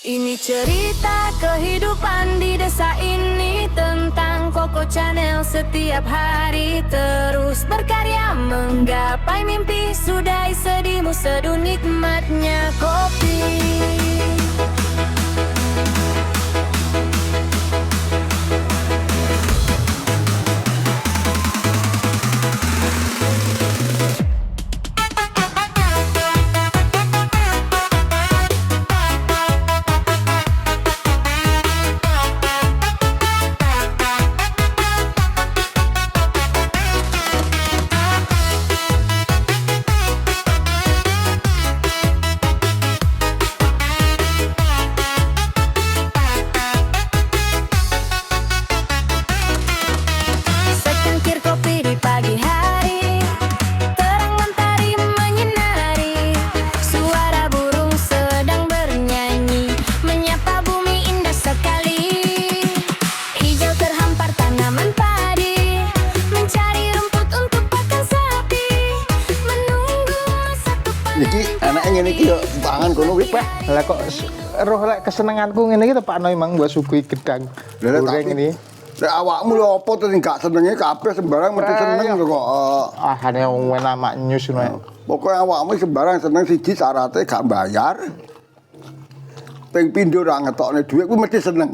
Ini cerita kehidupan di desa ini tentang Koko Channel setiap hari terus berkarya menggapai mimpi sudahi sedihmu seduh nikmatnya kopi. Iki anake ngene iki yo pangan kono kuwi Pak. Lah kok roh lek kesenenganku ngene iki Pak No emang mbok suguhi gedang goreng ini. Lek awakmu lho apa to sing gak senenge kabeh sembarang mesti seneng kok. Ahane wong enak mak nyus ngono. Pokoke awakmu sembarang seneng siji syaratnya gak bayar. Ping pindho ora ngetokne dhuwit kuwi mesti seneng.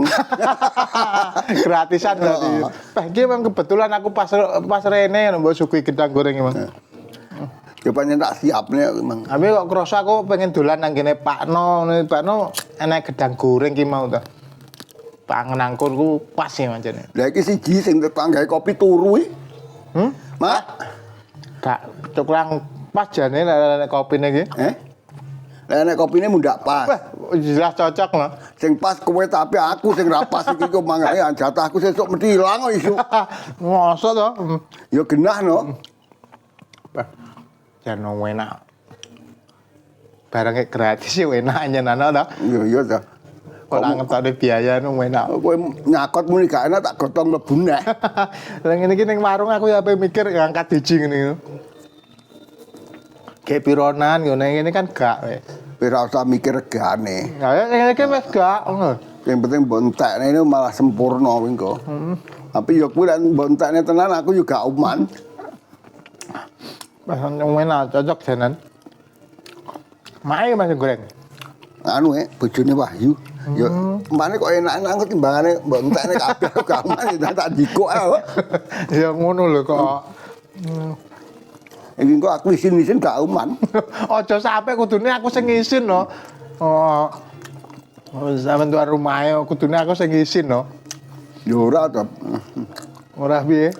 Gratisan berarti. Pak iki memang kebetulan aku pas rene mbok suguhi gedang goreng emang. Ya pancen tak siapne emang. Tapi kok krasa aku pengen dolan nang ngene Pak No enek gedang goreng ki mau ta. Pangenangku ku pas ya mancene. Lah iki siji sing tukang gawe kopi turu iki. Mak, Gak cuklang pas jane nek kopine iki. Lah nek kopine mundak pas. Jelas cocok loh. Sing pas kowe tapi aku sing ra pas iki kok mangane jatahku sesuk mesti ilang kok isu. Mosok to? Ya genah no. Jan enak. Barangnya gratis ya enak nyenana to. Iya ta. Kok ngetokne biaya nu enak. Kowe nyakot muni gak enak tak gotong mlebu neh. Lah ngene iki ning warung aku ya ape mikir ngangkat biji ngene. Kayak pironan ngono ngene kan gak weh. Ora usah mikir regane. Lah ngene iki wis gak ngono. Yang penting bontekne ini malah sempurna kuwi kok. Tapi ya kuwi lek bontekne tenan aku juga uman. Enak cocok janan. Mae Mas goreng. Anu bojone Wahyu. Ya mbane kok enak-enak kok timbangane bontekne kabeh gak aman ya tak dikok ae. Ya ngono lho kok. Iki kok aku isin-isin gak aman. Aja sampe kudune aku sing ngisin no. Oh. Sampeyan tuwa rumahe kudune aku sing ngisin no. Ya ora to. Ora piye?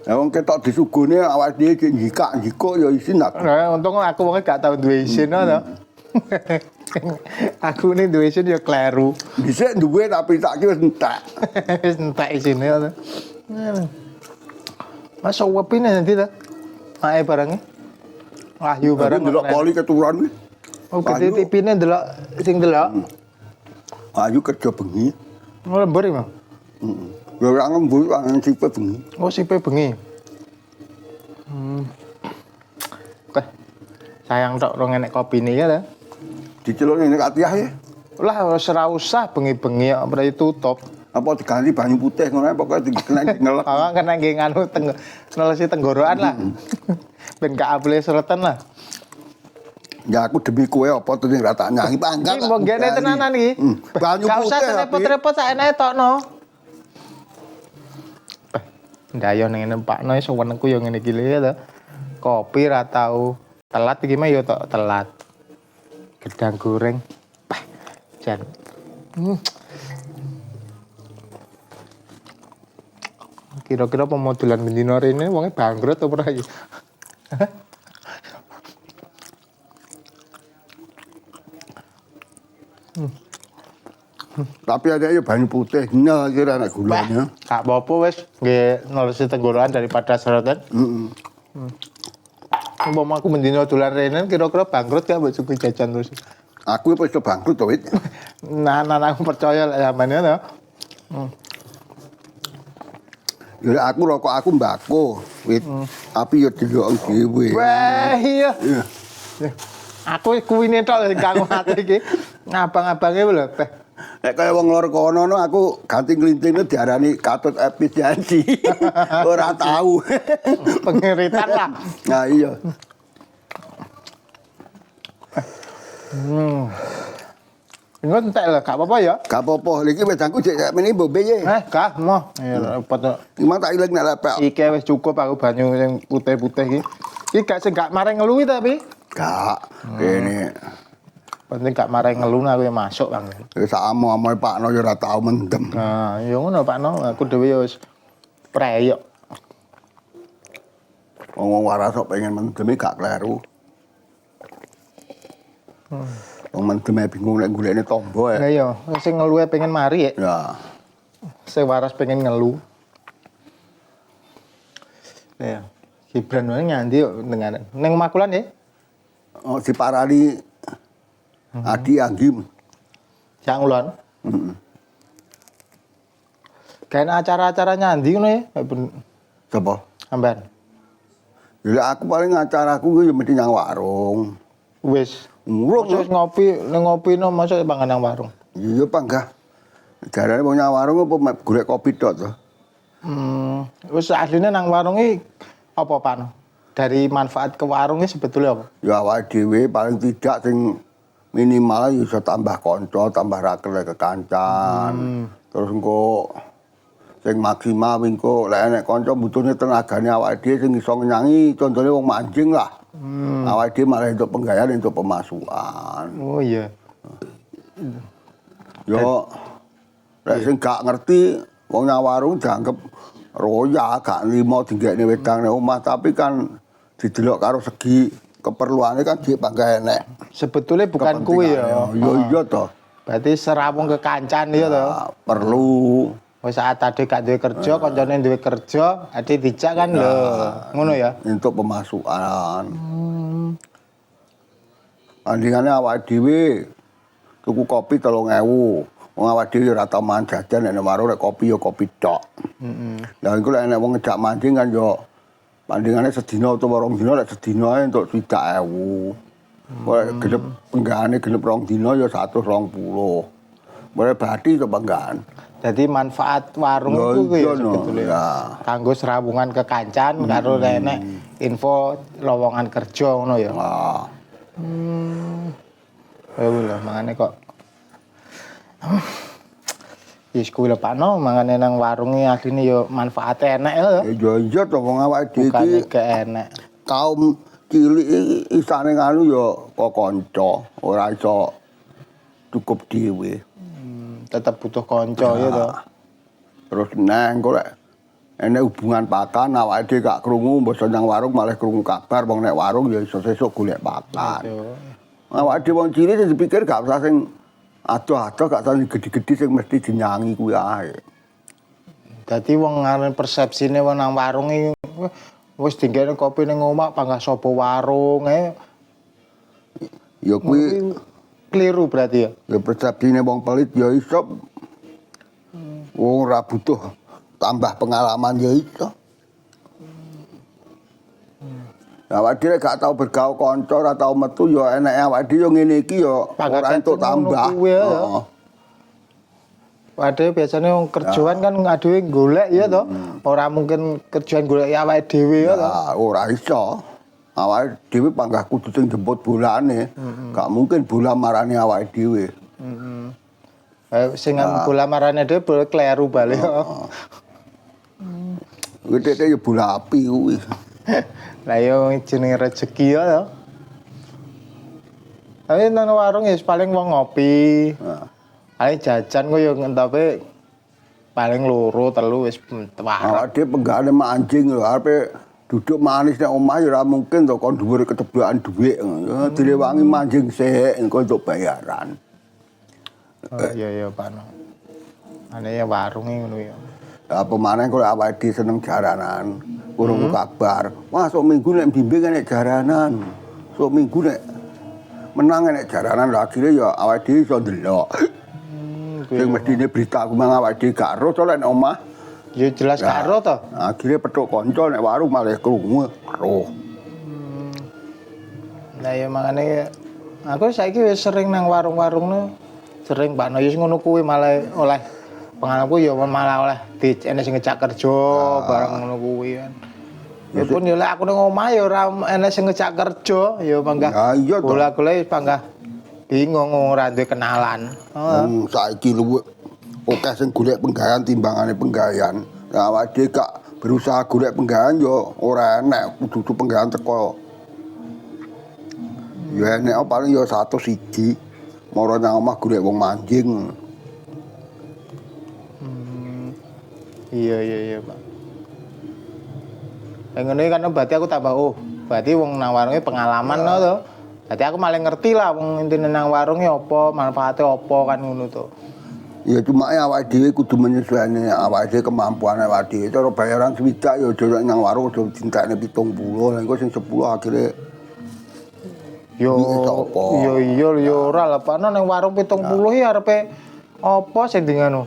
Ya wong ketok disugune awake dhewe iki njikak-njikuk ya isin aku. Nah, untung aku wong gak tau duwe isin to. Aku ini duwe isin ya kleru. Dhisik duwe tapi tak ki wis entek. Wis entek isine to. Mas wepine nanti ta. Mae barangnya. Wahyu barang. Delok poli keturunan kuwi. Oh, gede tipine delok sing delok. Wahyu kerja bengi. Oh, lembur iki, Mang. Heeh. Ya ora ngembur nang sipe bengi. Oh, sipe bengi. Oke. Sayang tok rong enek kopine ya ta. Diceluk ngene Katiah ya. Lah ora usah bengi-bengi kok berarti tutup. Apa diganti banyu putih ngono ae pokoke dikena ngelek. Awak kena nggih nganu nelesi tenggorokan lah. Ben gak abule seretan lah. Ya aku demi kowe apa to sing ra tak nyanyi pangkat. Iki mbok gene tenanan iki. Banyu Gak usah putih. repot-repot sak enake tokno. Ndayo ning ngene Pak No iso wenengku ya ngene iki lho to. Kopi ra tau telat iki mah ya tok telat. Gedang goreng. Pah. Jan. Kira-kira pemodelan bendino rene wonge bangkrut apa ora iki? Tapi ada ya banyu putih nah kira anak gulanya. Gak apa-apa wis nggih nelesi tenggorokan daripada seretan. Heeh. Umpama aku bendino dolan rene kira-kira bangkrut gak mbok suku jajan terus. Aku wis bangkrut to wit. Nah, aku percaya lek sampeyan to. Ya aku rokok aku mbako, wit. Tapi ya delok dhewe. Wah, iya. Aku kuwine tok sing kanggo ati iki. Ngabang-abange lho, Teh. Nek kaya wong lor kono no aku ganti nglintingne diarani katut efisiensi. Ora tahu. Pengiritan lah. Nah iya. Enggak entek lah, gak apa-apa ya. Gak apa-apa, iki wedangku jek meni mbombe ye. Gak mau. Ya repot kok. Gimana tak ilang nek lepek. Iki wis cukup aku banyu yang putih-putih iki. Iki gak sing gak mareng ngelu tapi. Gak. Kene. Penting gak mareng ngelu aku ya masuk, Bang. Wis amo-amo Pak No ya ora tau mendem. Nah, ya ngono Pak No, aku dhewe ya wis preyok. Wong waras kok pengen mendem gak kleru. Wong mendem bingung nek golekne tombo Lah iya, sing ngeluhe pengen mari ya. Ya. Sing waras pengen ngelu. Ya. Gibran wae nyandi kok dengan ning Makulan ya. Oh diparani Adi Anggim. Sak ngulon. Heeh. Kayak acara-acara nyandi ngono ya. Sapa? Sampean. Ya aku paling acaraku ya mesti nang warung. Wis. Urung. Wis ngopi, ning ngopino masa pangan nang warung. Iya panggah. Jarane wong nang warung apa golek kopi tok to. Wis asline nang warung iki apa Pak? Dari manfaat ke warungnya sebetulnya apa? Ya awake dhewe paling tidak sing minimal ya iso tambah kanca, tambah rakel kekancan. Terus engko sing maksimal engko lek enek kanca butuhne tenagane awake dhewe sing iso ngenyangi, contone wong manjing lah. Awake dhewe malah entuk penggayaan, entuk pemasukan. Oh iya. Yo lek sing gak ngerti wong nang warung dianggep roya gak nrimo dinggekne wedang ning omah, tapi kan didelok karo segi keperluane kan dhek panggah enek. Sebetulnya bukan kuwi ya. Yo iya to. Berarti serawung kekancan ya to. Perlu. Wis saat ade gak duwe kerja, kancane duwe kerja, ade dijak kan lho. Ngono ya. Untuk pemasukan. Andingane awake dhewe tuku kopi 3.000. Wong awake dhewe ora tau mangan jajan nek warung rek kopi ya kopi tok. Lah iku lek enek wong ngejak mancing kan yo pandingane sedina utawa 2 dina lek sedina ae entuk 30.000. Kok genep penggahane genep 2 dina ya 120. Boleh bathi to penggahan. Jadi manfaat warung itu ya sebetulnya. Ya. Kanggo serawungan kekancan karo enek info lowongan kerja ngono ya. Wah. Ya lho mangane kok. Wis kuwi lho Pak No, mangane nang warunge asline ya manfaate enek ya. Ya iya to wong awake dhewe Bukan iki gak enek. kaum cilik iki isane nganu ya kok kanca, ora iso cukup dhewe. Tetep butuh kanca ya to. Terus neng kok lek enek hubungan pakan awake dhewe gak krungu mbok nang warung malah krungu kabar wong nek warung ya iso sesuk golek pakan. Awake dhewe wong cilik sing dipikir gak usah sing adoh-adoh gak usah gede-gede sing mesti dinyangi kuwi ae. Dadi wong ngaran persepsine wong nang warung iki wis dinggene kopi ning omah panggah sapa warung Ya kuwi keliru berarti ya. ya persepsine wong pelit ya iso. Wong ora butuh tambah pengalaman ya iso. Awake dhewe gak tau bergaul kanca, ora tau metu ya eneke awake dhewe yo ngene iki ya ora entuk tambah. Heeh. Padahal biasanya wong kerjaan kan ngadewe golek ya to. Ora mungkin kerjaan golek awake dhewe ya to. Ora iso. Awake dhewe panggah kudu sing jemput bolane. Gak mungkin bola marani awake dhewe. Sing bola marane dhewe boleh kleru bali. Wedeke ya bola api kuwi. Lah yo jenenge rezeki ya to. Tapi nang warung ya paling wong ngopi. Paling jajan kok yo ngentope paling 2 3 wis warung. Awake dhewe penggane mancing lho arepe duduk manis nek omah ya ora mungkin to kon dhuwur keteblokan dhuwit. Direwangi mancing sik engko entuk bayaran. Iya Pak No. Ane ya warunge ngono ya. Apa maneh kok awake dhewe seneng jaranan, kurung kabar. Wah, sok minggu nek bimbing enek jaranan. Sok minggu nek menang enek jaranan lha akhire ya awake dhewe iso ndelok. Sing mestine berita aku mang awake dhewe gak ero to lek nek omah. Ya jelas gak ero to. Akhire petuk kanca nek warung malah krungu ero. Lah ya makane aku saiki wis sering nang warung-warung sering Pak No ngono kuwi malah oleh pengalamanku ya malah oleh enek sing ngejak kerja bareng ngono kuwi kan. Ya pun ya lek aku nang omah ya ora enek sing ngejak kerja ya panggah. Ya iya to. Bola-golek panggah bingung ora duwe kenalan. Saiki luwih akeh sing golek penggawean timbangane penggawean. Lah awake dhewe gak berusaha golek penggawean yo ora enek kudu penggawean teko. Ya enek paling yo 101 moro nang omah golek wong manjing. Iya Pak. Ngono kan berarti aku tambah berarti wong nang warunge pengalaman no to. Berarti aku malah ngerti lah wong intine nang warunge apa, manfaate apa kan ngono to. Ya cuma awake dhewe kudu menyesuaikan awake dhewe kemampuan awake dhewe. Cara bayaran swidak ya aja nang warung aja dintekne 70. Lah engko sing 10 akhire Yo iya ora lah Pak nang warung 70 ya arepe apa sing dingano.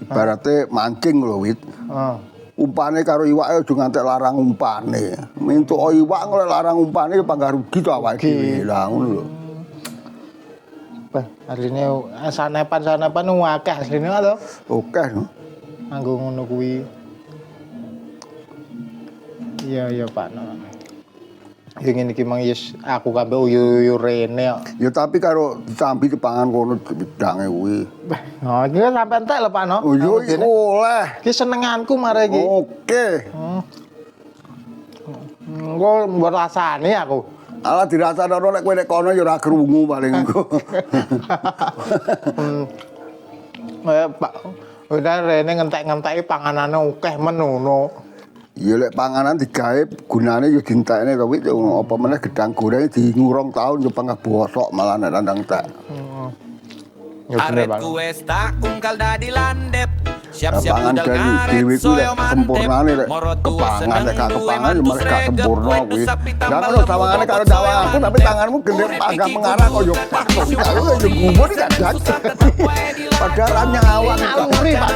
Ibarate mancing lho wit. Heeh. Umpane karo iwak aja ngantek larang umpane. Mintuk iwak ngoleh larang umpane ya panggah rugi to awake dhewe. Lah ngono lho. Asline sanepan akeh asline to. Oke no. Anggo ngono kuwi. Iya Pak no. Ya ngene iki mang yes aku kabeh uyu rene kok. Ya tapi karo ditambi dipangan kono bidange kuwi. Oh, iki sampe entek lho Pak no. Oh iya oleh. Iki senenganku mare iki. Oke. Engko mbok rasani aku. Alah dirasakno nek kowe nek kono ya ora krungu paling engko. Pak, udah rene ngentek-ngenteki panganane akeh men ngono. Ya lek panganan digawe gunane ya dintekne to wit apa meneh gedang goreng di ngurung taun ya pangah bosok malah nek landang tek. Ya bener Pak. Aretku wis tak kungkal dadi landep. Siap-siap Pangan budal dari ngaret dhewe kuwi soyo lek sempurnane lek kepangan lek gak kepangan ya malah gak sempurna kuwi. Lah kalau sawangane karo sawangku tapi tanganmu gendhe panggah mengarah kok yo pas kok karo yo gumun gak jajan. Padahal nyawang Naluri Pak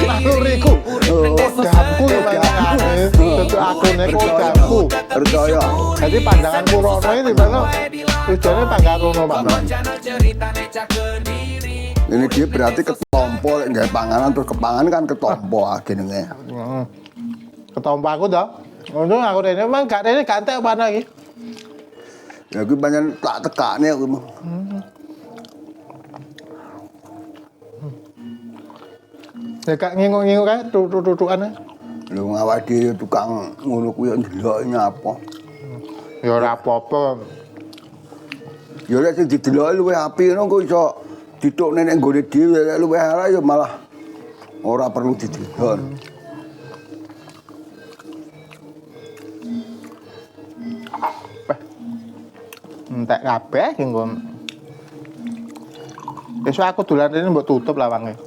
naluriku. Kodamku yo Dadi akune kodamku. Percaya. Jadi pandanganku rono ini Pak no. Tujuane panggah rono Pak no. Ini dia berarti ketompo lek gawe panganan terus kepangan kan ketompo jenenge. Ketompo aku to. Untung aku rene memang gak rene gantek apa iki. Ya kuwi pancen tak tekane kuwi. Ya gak ngingu-ngingu kae tutuk-tutukane. Lho awake dhewe tukang ngono kuwi ndelok nyapa. Ya ora apa-apa. Ya lek sing dideloki luwih apik ngono kok iso ditukne nek nggone dhewe lek luwih ala ya malah ora perlu didelok. Entek kabeh nggo. Besok aku dolan rene mbok tutup lawange.